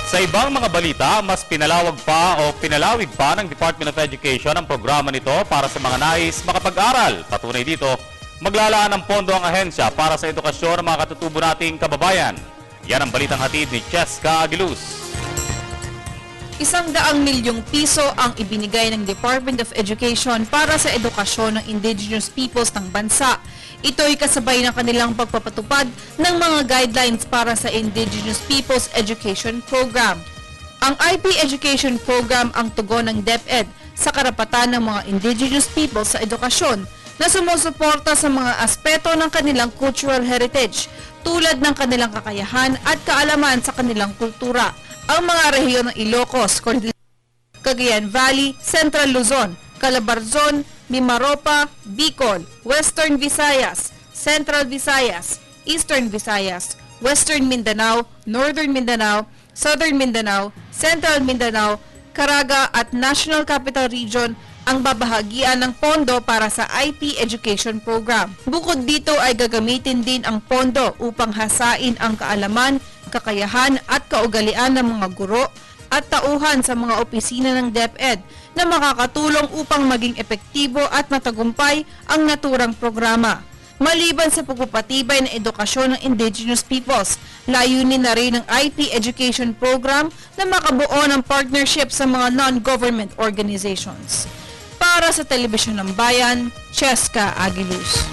Sa ibang mga balita, mas pinalawig pa ng Department of Education ang programa nito para sa mga nais makapag-aral. Patunay dito, maglalaan ng pondo ang ahensya para sa edukasyon ng mga katutubo nating kababayan. Yan ang balitang hatid ni Cheska Aguiluz. 100 milyong piso ang ibinigay ng Department of Education para sa edukasyon ng indigenous peoples ng bansa. Ito'y kasabay ng kanilang pagpapatupad ng mga guidelines para sa Indigenous Peoples Education Program. Ang IP Education Program ang tugon ng DepEd sa karapatan ng mga indigenous peoples sa edukasyon na sumusuporta sa mga aspeto ng kanilang cultural heritage tulad ng kanilang kakayahan at kaalaman sa kanilang kultura. Ang mga rehiyon ng Ilocos, Cagayan Valley, Central Luzon, Calabarzon, Mimaropa, Bicol, Western Visayas, Central Visayas, Eastern Visayas, Western Mindanao, Northern Mindanao, Southern Mindanao, Central Mindanao, Caraga at National Capital Region ang babahagian ng pondo para sa IP Education Program. Bukod dito ay gagamitin din ang pondo upang hasain ang kaalaman, kakayahan at kaugalian ng mga guro at tauhan sa mga opisina ng DepEd na makakatulong upang maging epektibo at matagumpay ang naturang programa. Maliban sa pagpapatibay ng edukasyon ng indigenous peoples, layunin na rin ng IP Education Program na makabuo ng partnership sa mga non-government organizations. Para sa Telebisyon ng Bayan, Cheska Aguiluz.